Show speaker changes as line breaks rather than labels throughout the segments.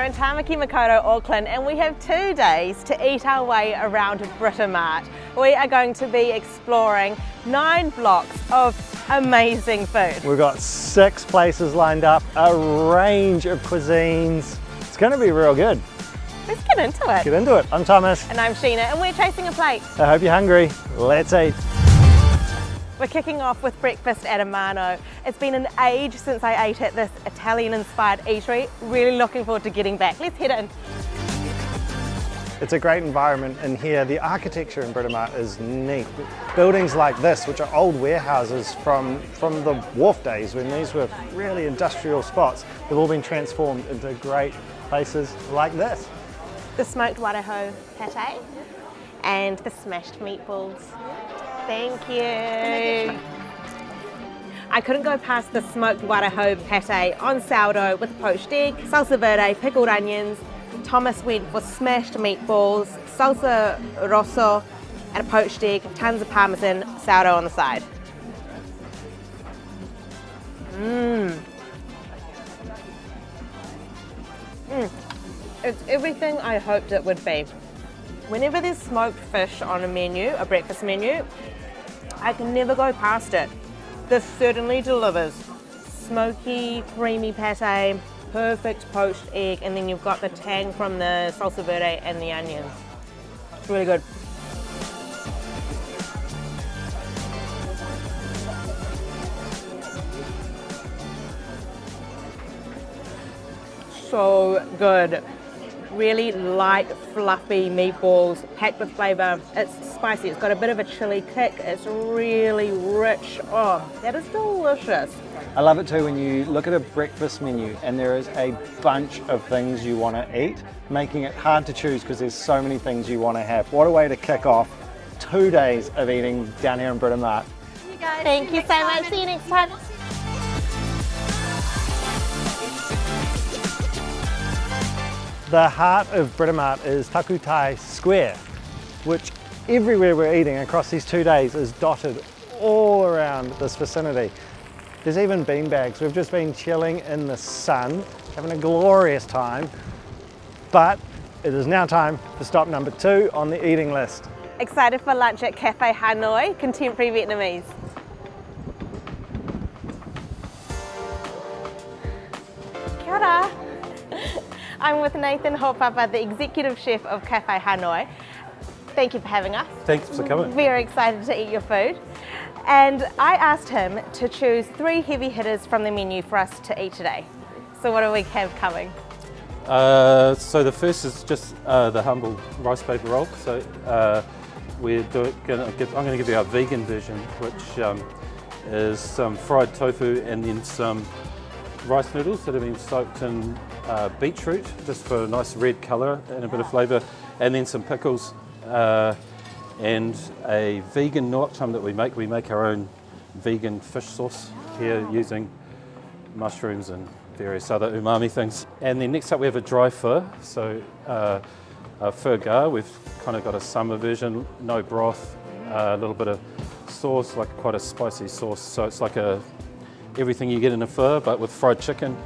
in Tamaki Makaurau, Auckland, and we have 2 days to eat our way around Britomart. We are going to be exploring 9 blocks of amazing food.
We've got 6 places lined up, a range of cuisines. It's going to be real good.
Let's get into it.
Get into it. I'm Thomas.
And I'm Sheena, and we're chasing a plate.
I hope you're hungry. Let's eat.
We're kicking off with breakfast at Amano. It's been an age since I ate at this Italian-inspired eatery. Really looking forward to getting back. Let's head in.
It's a great environment in here. The architecture in Britomart is neat. Buildings like this, which are old warehouses from the wharf days when these were really industrial spots, they've all been transformed into great places like this.
The smoked waraho pate and the smashed meatballs. Thank you. I couldn't go past the smoked waraho pate on sourdough with poached egg, salsa verde, pickled onions. Thomas went for smashed meatballs, salsa rosso, and a poached egg, tons of parmesan, sourdough on the side. It's everything I hoped it would be. Whenever there's smoked fish on a menu, a breakfast menu, I can never go past it. This certainly delivers. Smoky, creamy pate, perfect poached egg, and then you've got the tang from the salsa verde and the onions. It's really good. So good. Really light, fluffy meatballs, packed with flavour. It's spicy, it's got a bit of a chili kick. It's really rich. Oh, that is delicious.
I love it too when you look at a breakfast menu and there is a bunch of things you want to eat, making it hard to choose because there's so many things you want to have. What a way to kick off 2 days of eating down here in Britomart.
Thank you so much. See you next time.
The heart of Britomart is Takutai Square, which everywhere we're eating across these 2 days is dotted all around this vicinity. There's even beanbags. We've just been chilling in the sun, having a glorious time, but it is now time for stop number 2 on the eating list.
Excited for lunch at Cafe Hanoi, contemporary Vietnamese. Kia ora. I'm with Nathan Hopapa, the executive chef of Cafe Hanoi. Thank you for having us.
Thanks for coming.
Very excited to eat your food. And I asked him to choose 3 heavy hitters from the menu for us to eat today. So what do we have coming?
So the first is just the humble rice paper roll. So I'm going to give you our vegan version, which is some fried tofu and then some rice noodles that have been soaked in beetroot, just for a nice red colour and a bit of flavour, and then some pickles and a vegan nuoc tam that we make. We make our own vegan fish sauce here using mushrooms and various other umami things. And then next up we have a dry pho, so a Pho Ga. We've kind of got a summer version, no broth, a little bit of sauce, like quite a spicy sauce, so it's like everything you get in a pho but with fried chicken.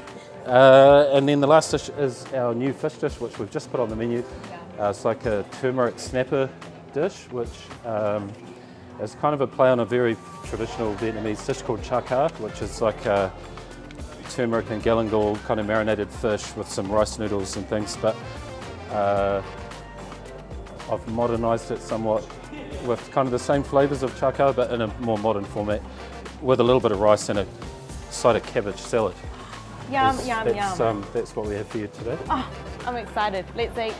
And then the last dish is our new fish dish, which we've just put on the menu. It's like a turmeric snapper dish, which is kind of a play on a very traditional Vietnamese dish called char kar, which is like a turmeric and galangal kind of marinated fish with some rice noodles and things. But I've modernised it somewhat with kind of the same flavours of char kar, but in a more modern format, with a little bit of rice and a side of cabbage salad.
Yum, yum.
That's what we have for you today.
Oh, I'm excited. Let's eat.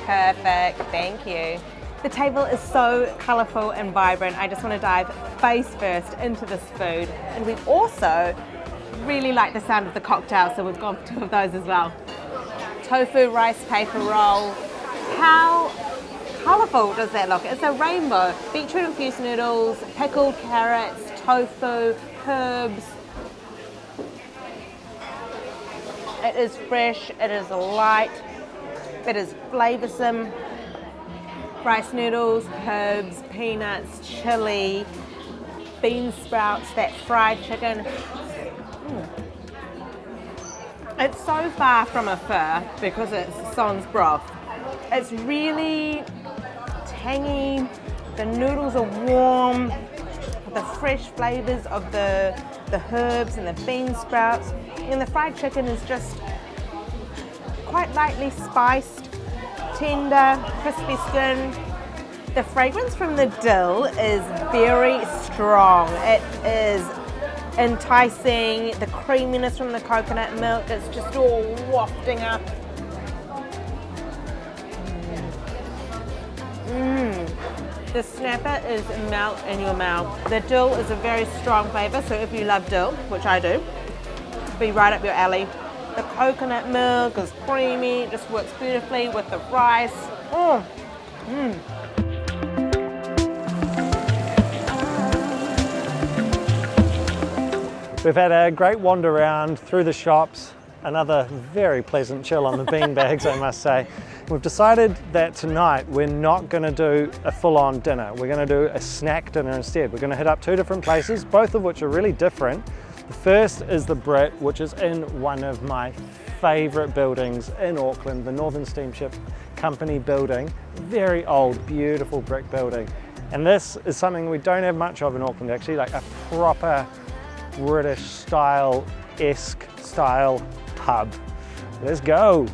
Perfect, thank you. The table is so colourful and vibrant. I just want to dive face first into this food. And we also really like the sound of the cocktail, so we've got 2 of those as well. Tofu rice paper roll. How colourful does that look? It's a rainbow. Beetroot infused noodles, pickled carrots, tofu, herbs. It is fresh, it is light, it is flavoursome. Rice noodles, herbs, peanuts, chilli, bean sprouts, that fried chicken. It's so far from a pho because it's sans broth. It's really tangy, the noodles are warm, the fresh flavours of the herbs and the bean sprouts, and the fried chicken is just quite lightly spiced, tender, crispy skin. The fragrance from the dill is very strong. It is enticing. The creaminess from the coconut milk is just all wafting up. The snapper is melt in your mouth. The dill is a very strong flavour, so if you love dill, which I do, be right up your alley. The coconut milk is creamy, it just works beautifully with the rice.
We've had a great wander around through the shops, another very pleasant chill on the bean bags, I must say. We've decided that tonight we're not going to do a full-on dinner. We're going to do a snack dinner instead. We're going to hit up two different places, both of which are really different. The first is the Brit, which is in one of my favourite buildings in Auckland, the Northern Steamship Company building. Very old, beautiful brick building. And this is something we don't have much of in Auckland actually, like a proper British style-esque style pub. Let's go.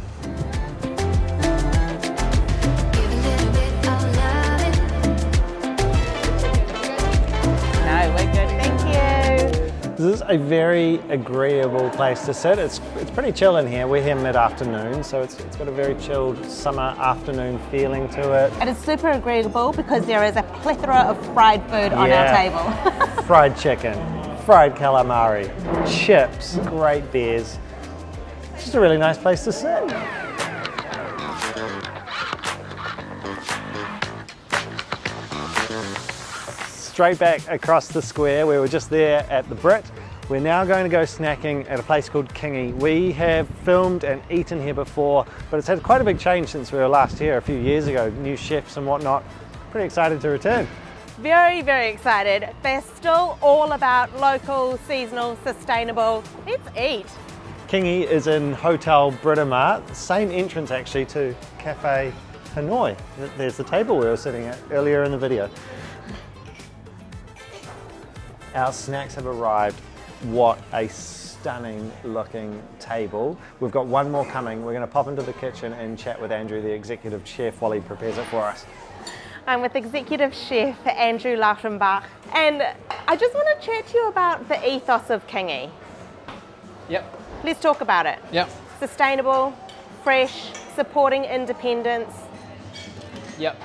No, we're good, thank you.
This is a very agreeable place to sit. It's pretty chill in here. We're here mid-afternoon, so it's got a very chilled summer afternoon feeling to it.
It is super agreeable because there is a plethora of fried food on our table.
Fried chicken, fried calamari, chips, great beers. It's just a really nice place to sit. Straight back across the square. We were just there at the Brit. We're now going to go snacking at a place called Kingi. We have filmed and eaten here before, but it's had quite a big change since we were last here a few years ago. New chefs and whatnot. Pretty excited to return.
Very, very excited. They're still all about local, seasonal, sustainable. Let's eat.
Kingi is in Hotel Britomart, same entrance actually to Cafe Hanoi. There's the table we were sitting at earlier in the video. Our snacks have arrived. What a stunning looking table. We've got one more coming. We're going to pop into the kitchen and chat with Andrew, the executive chef, while he prepares it for us.
I'm with Executive Chef Andrew Lautenbach, and I just want to chat to you about the ethos of Kingi.
Yep.
Let's talk about it.
Yep.
Sustainable, fresh, supporting independence.
Yep.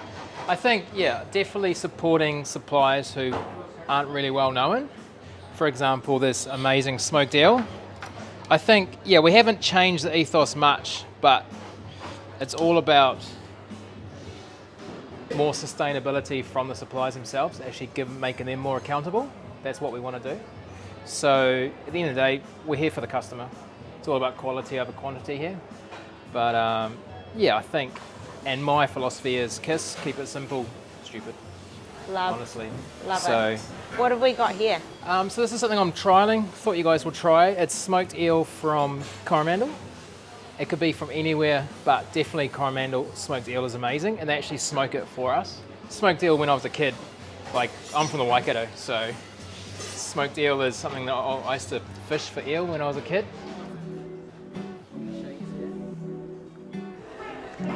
I think, definitely supporting suppliers who aren't really well known. For example, this amazing smoked eel. I think, we haven't changed the ethos much, but it's all about more sustainability from the suppliers themselves, actually making them more accountable. That's what we want to do. So at the end of the day, we're here for the customer. It's all about quality over quantity here. But I think, and my philosophy is KISS, keep it simple, stupid.
Love.
Honestly.
Love it. What have we got here?
So this is something I'm trialing. Thought you guys would try. It's smoked eel from Coromandel. It could be from anywhere, but definitely Coromandel smoked eel is amazing, and they actually smoke it for us. Smoked eel when I was a kid, like I'm from the Waikato, so smoked eel is something that I used to fish for eel when I was a kid.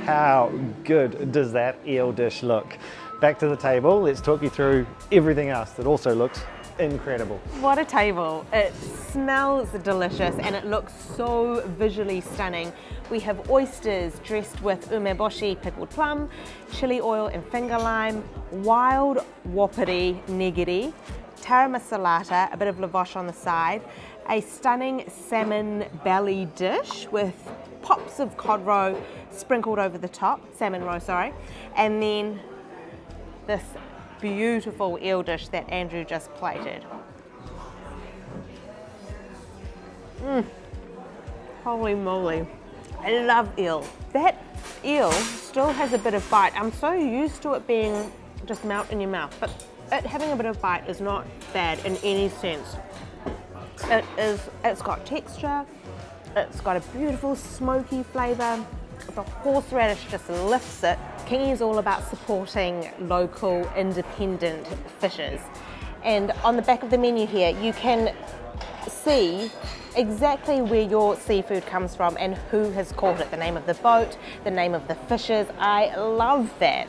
How good does that eel dish look? Back to the table, let's talk you through everything else that also looks incredible.
What a table. It smells delicious and it looks so visually stunning. We have oysters dressed with umeboshi pickled plum, chili oil and finger lime, wild wapiti nigiri, taramasalata, a bit of lavash on the side, a stunning salmon belly dish with pops of cod roe sprinkled over the top, salmon roe, sorry, and then this beautiful eel dish that Andrew just plated. Holy moly, I love eel. That eel still has a bit of bite. I'm so used to it being just melt in your mouth, but it having a bit of bite is not bad in any sense. It's got texture, It's got a beautiful smoky flavour. The horseradish just lifts it. Kingi is all about supporting local independent fishers. And on the back of the menu here, you can see exactly where your seafood comes from and who has caught it. The name of the boat, the name of the fishers. I love that.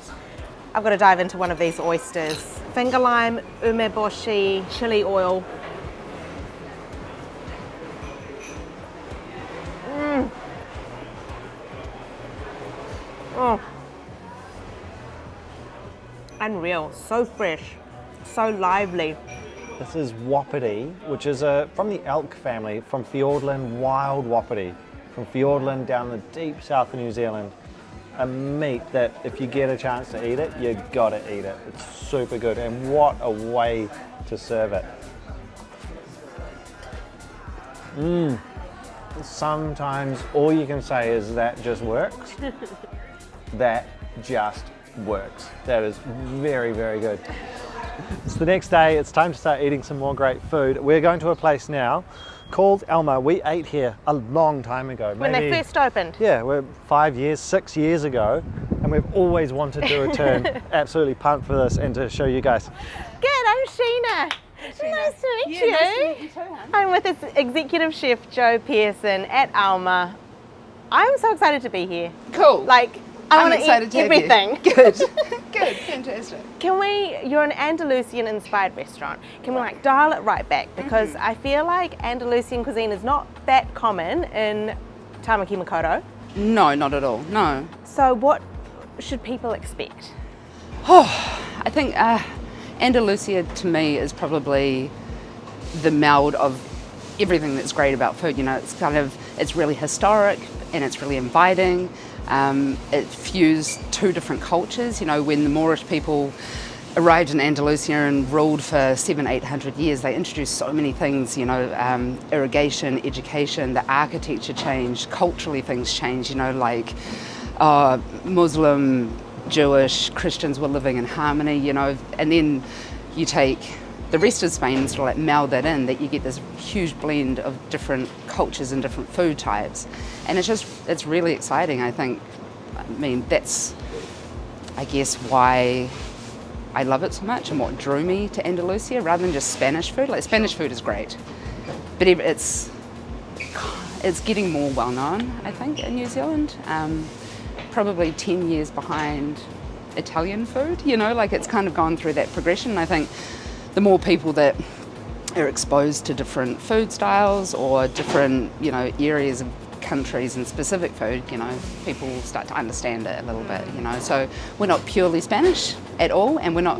I've got to dive into one of these oysters. Finger lime, umeboshi, chili oil. Oh. Unreal, so fresh, so lively.
This is wapiti, which is from the elk family, from Fiordland, wild wapiti, from Fiordland down the deep south of New Zealand. A meat that if you get a chance to eat it, you gotta eat it. It's super good, and what a way to serve it. Sometimes all you can say is that just works. That just works. That is very, very good. It's the next day, it's time to start eating some more great food. We're going to a place now called Alma. We ate here a long time ago.
When they first opened?
Yeah, we're 6 years ago, and we've always wanted to return. Absolutely pumped for this and to show you guys.
Good, I'm Sheena. Nice to meet you.
Nice to meet you too, hon.
I'm with its executive chef, Joe Pearson, at Alma. I'm so excited to be here.
Cool.
Like, I
I'm
want to
excited
eat
to have
everything.
you. Good. Good. Fantastic.
You're an Andalusian inspired restaurant. Can we like dial it right back? Because I feel like Andalusian cuisine is not that common in Tamaki Makaurau.
No, not at all. No.
So what should people expect?
I think Andalusia to me is probably the meld of everything that's great about food. You know, it's really historic and it's really inviting. It fused two different cultures. You know, when the Moorish people arrived in Andalusia and ruled for 700-800 years, they introduced so many things, you know, irrigation, education, the architecture changed, culturally things changed, you know, like Muslim, Jewish, Christians were living in harmony, you know, and then you take the rest of Spain and sort of like meld that in, that you get this huge blend of different cultures and different food types. And it's really exciting, I think. I mean, that's, I guess, why I love it so much and what drew me to Andalusia rather than just Spanish food. Like, Spanish food is great, but it's getting more well known, I think, in New Zealand. Probably 10 years behind Italian food, you know, like it's kind of gone through that progression. I think the more people that are exposed to different food styles or different, you know, areas of countries and specific food, you know, people start to understand it a little bit, you know. So we're not purely Spanish at all, and we're not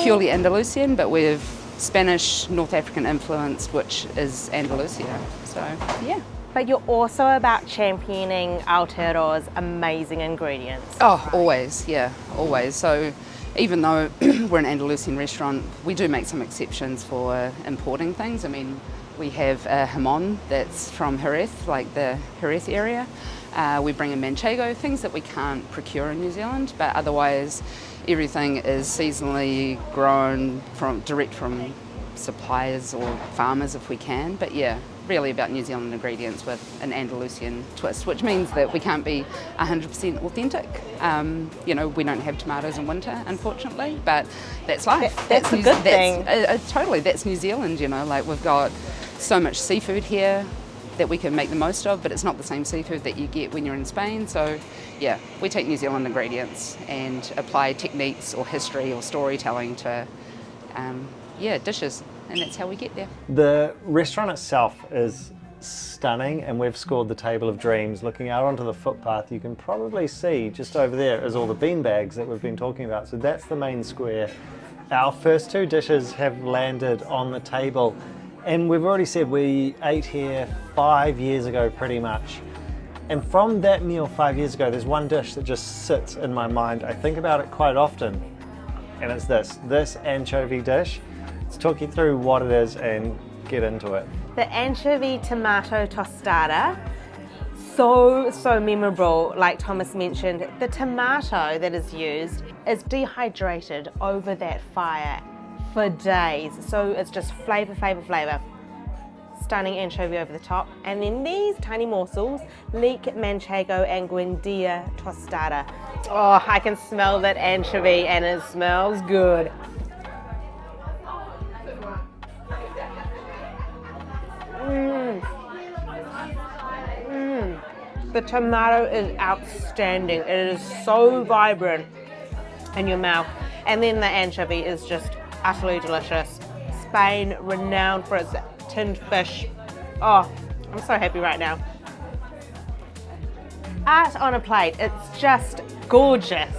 purely Andalusian, but we've Spanish, North African influence, which is Andalusia. So, yeah.
But you're also about championing Aotearoa's amazing ingredients.
Oh, always, yeah, always. So even though we're an Andalusian restaurant, we do make some exceptions for importing things. I mean, we have a jamón that's from Jerez, like the Jerez area. We bring in manchego, things that we can't procure in New Zealand, but otherwise everything is seasonally grown direct from suppliers or farmers if we can. But yeah, really about New Zealand ingredients with an Andalusian twist, which means that we can't be 100% authentic. You know, we don't have tomatoes in winter, unfortunately, but that's life.
That's a good thing.
Totally, that's New Zealand, you know, like we've got so much seafood here that we can make the most of, but it's not the same seafood that you get when you're in Spain. So yeah, we take New Zealand ingredients and apply techniques or history or storytelling to dishes, and that's how we get there.
The restaurant itself is stunning, and we've scored the Table of Dreams. Looking out onto the footpath, you can probably see just over there is all the bean bags that we've been talking about. So that's the main square. Our first two dishes have landed on the table, and we've already said we ate here 5 years ago pretty much. And from that meal 5 years ago, there's one dish that just sits in my mind. I think about it quite often, and it's this anchovy dish. Let's talk you through what it is and get into it.
The anchovy tomato tostada, so memorable. Like Thomas mentioned, the tomato that is used is dehydrated over that fire for days. So it's just flavor. stunning anchovy over the top. And then these tiny morsels, leek, manchego, and guindia tostada. Oh, I can smell that anchovy and it smells good. The tomato is outstanding. It is so vibrant in your mouth. And then the anchovy is just utterly delicious. Spain, renowned for its tinned fish. Oh, I'm so happy right now. Art on a plate, it's just gorgeous.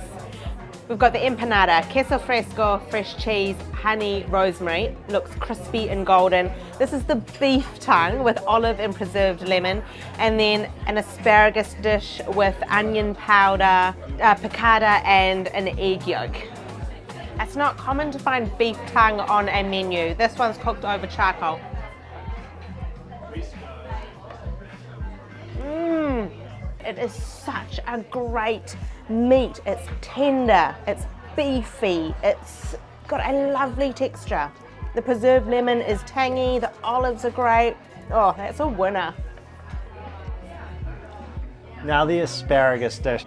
We've got the empanada, queso fresco, fresh cheese, honey, rosemary. Looks crispy and golden. This is the beef tongue with olive and preserved lemon. And then an asparagus dish with onion powder, piccata, and an egg yolk. It's not common to find beef tongue on a menu. This one's cooked over charcoal. It is such a great meat. It's tender, it's beefy, it's got a lovely texture. The preserved lemon is tangy, the olives are great. Oh, that's a winner.
Now the asparagus dish.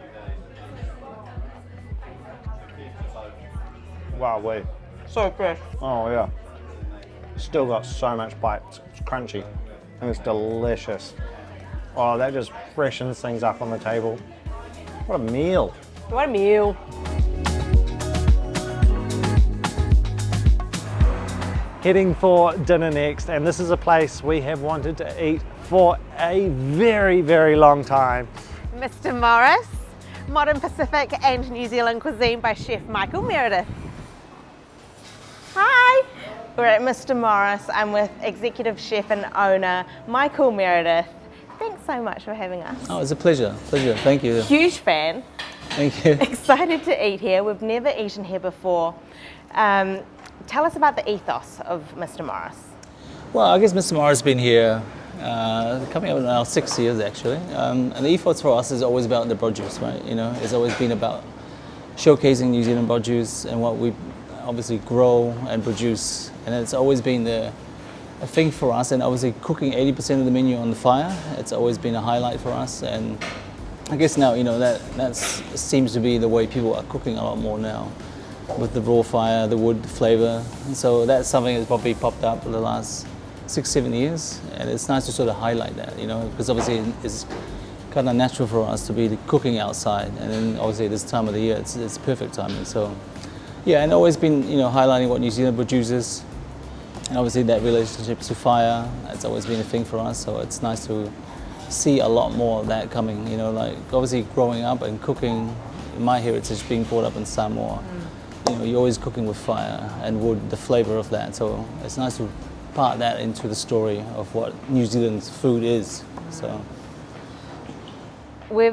Wow, wait.
So fresh.
Oh yeah. Still got so much bite. It's crunchy and it's delicious. Oh, that just freshens things up on the table. What a meal.
What a meal.
Heading for dinner next, and this is a place we have wanted to eat for a very, very long time.
Mr. Morris, modern Pacific and New Zealand cuisine by Chef Michael Meredith. Hi, we're at Mr. Morris. I'm with executive chef and owner Michael Meredith. Thanks so much for having us.
Oh, it's a pleasure. Thank you.
Huge fan.
Thank you.
Excited to eat here. We've never eaten here before. Tell us about the ethos of Mr. Morris.
Well, I guess Mr. Morris has been here coming up now 6 years actually. And the ethos for us is always about the produce, right? You know, it's always been about showcasing New Zealand produce and what we obviously grow and produce. And it's always been a thing for us, and obviously cooking 80% of the menu on the fire, it's always been a highlight for us. And I guess now, you know, that seems to be the way people are cooking a lot more now, with the raw fire, the wood flavor. And so that's something that's probably popped up for the last 6-7 years, and it's nice to sort of highlight that, you know, because obviously it's kind of natural for us to be cooking outside, and then obviously this time of the year it's perfect timing. So yeah, and always been, you know, highlighting what New Zealand produces. And obviously that relationship to fire, it's always been a thing for us, so it's nice to see a lot more of that coming, you know, like obviously growing up and cooking, my heritage being brought up in Samoa, you know, you're always cooking with fire and wood, the flavour of that, so it's nice to part that into the story of what New Zealand's food is. So
We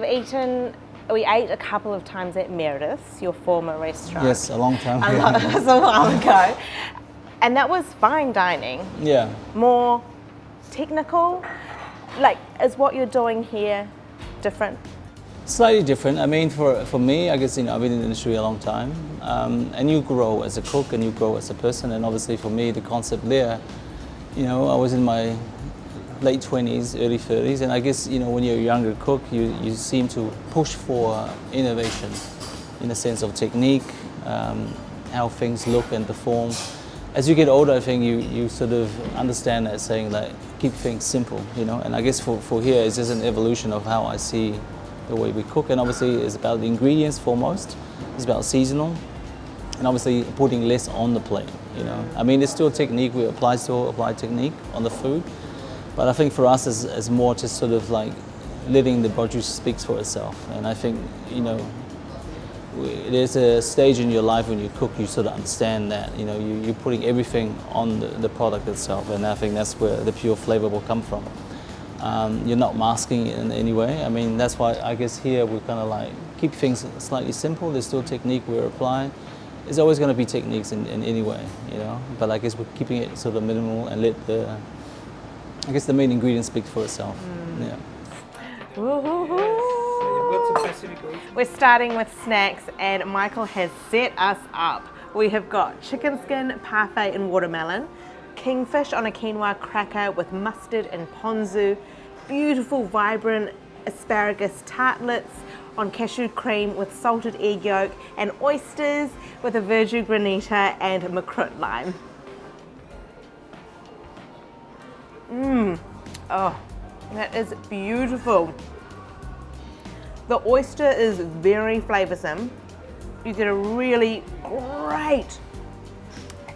ate a couple of times at Meredith's, your former restaurant.
yes, a long time ago.
That was a while ago. And that was fine dining.
Yeah.
More technical? Like, is what you're doing here different?
Slightly different. I mean, for me, I guess, you know, I've been in the industry a long time, and you grow as a cook and you grow as a person. And obviously, for me, the concept there, you know, I was in my late 20s, early 30s, and I guess, you know, when you're a younger cook, you seem to push for innovation in the sense of technique, how things look and perform. As you get older, I think you sort of understand that saying, like, keep things simple, you know. And I guess for here, it's just an evolution of how I see the way we cook. And obviously, it's about the ingredients foremost. It's about seasonal, and obviously putting less on the plate, you know. I mean, it's still technique. We apply technique on the food, but I think for us, it's more just sort of like letting the produce speaks for itself. And I think, you know, there's a stage in your life when you cook, you sort of understand that, you know, you're putting everything on the product itself, and I think that's where the pure flavor will come from. You're not masking it in any way. I mean, that's why I guess here we kind of like keep things slightly simple. There's still technique we're applying. There's always going to be techniques in any way, you know, but I guess we're keeping it sort of minimal and let the main ingredient speak for itself. Yeah.
Woo-hoo-hoo. We're starting with snacks, and Michael has set us up. We have got chicken skin, parfait and watermelon, kingfish on a quinoa cracker with mustard and ponzu, beautiful vibrant asparagus tartlets on cashew cream with salted egg yolk, and oysters with a verjus granita and makrut lime. Oh, that is beautiful. The oyster is very flavoursome. You get a really great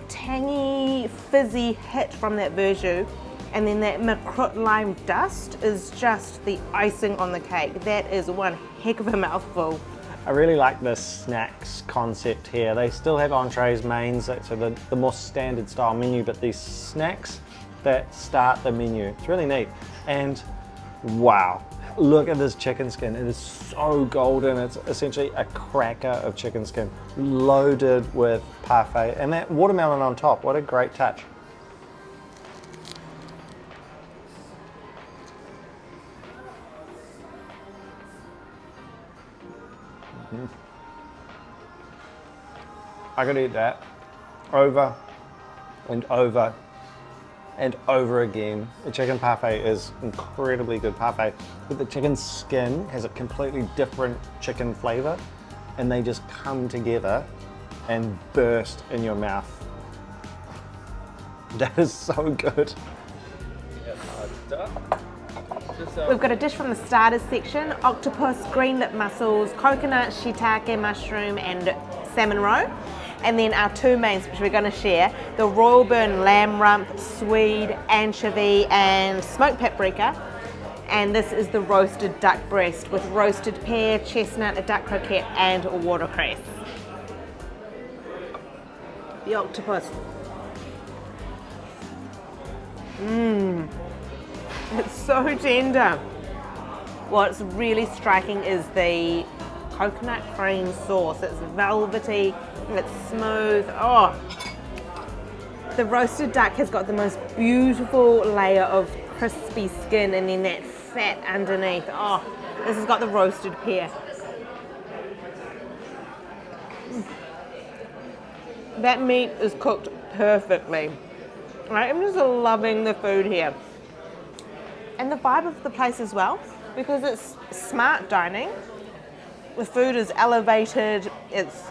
tangy, fizzy hit from that verjus, and then that makrut lime dust is just the icing on the cake. That is one heck of a mouthful.
I really like this snacks concept here. They still have entrees, mains, so the more standard style menu, but these snacks that start the menu. It's really neat. And wow, look at this chicken skin. It is so golden. It's essentially a cracker of chicken skin loaded with parfait, and that watermelon on top. What a great touch. I could eat that over and over and over again. The chicken parfait is incredibly good parfait, but the chicken skin has a completely different chicken flavor, and they just come together and burst in your mouth. That is so good.
We've got a dish from the starters section: octopus, green lip mussels, coconut, shiitake mushroom, and salmon roe. And then our two mains, which we're going to share: the royal burn lamb rump, swede, anchovy, and smoked paprika. And this is the roasted duck breast with roasted pear, chestnut, a duck croquette, and watercress. The octopus. It's so tender. What's really striking is the coconut cream sauce. It's velvety, it's smooth. Oh, the roasted duck has got the most beautiful layer of crispy skin, and then that fat underneath. Oh, this has got the roasted pear. That meat is cooked perfectly. I'm just loving the food here. And the vibe of the place as well, because it's smart dining. The food is elevated, it's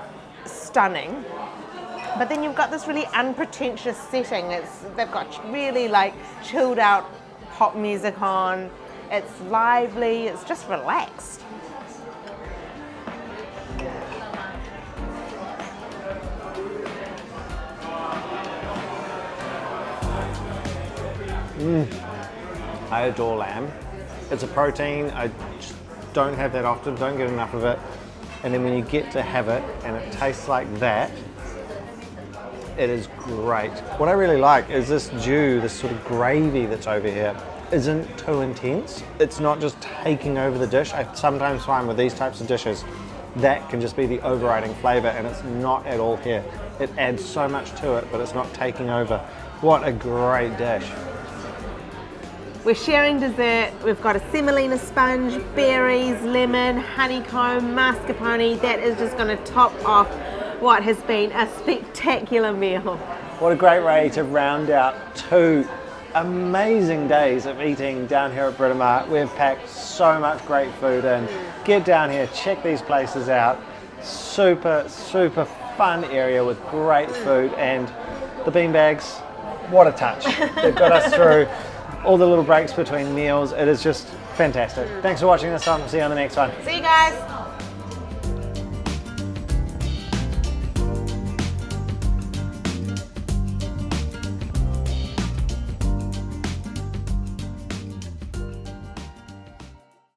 stunning. But then you've got this really unpretentious setting. They've got really like chilled out pop music on. It's lively, it's just relaxed.
I adore lamb. It's a protein. I just don't have that often, don't get enough of it. And then when you get to have it and it tastes like that, it is great. What I really like is this jus, this sort of gravy that's over here, isn't too intense. It's not just taking over the dish. I sometimes find with these types of dishes, that can just be the overriding flavor, and it's not at all here. It adds so much to it, but it's not taking over. What a great dish.
We're sharing dessert. We've got a semolina sponge, berries, lemon, honeycomb, mascarpone. That is just going to top off what has been a spectacular meal.
What a great way to round out 2 amazing days of eating down here at Britomart. We've packed so much great food in. Get down here, check these places out. Super, super fun area with great food, and the beanbags, what a touch. They've got us through all the little breaks between meals. It is just fantastic. Thanks for watching this one. See you on the next one.
See you guys.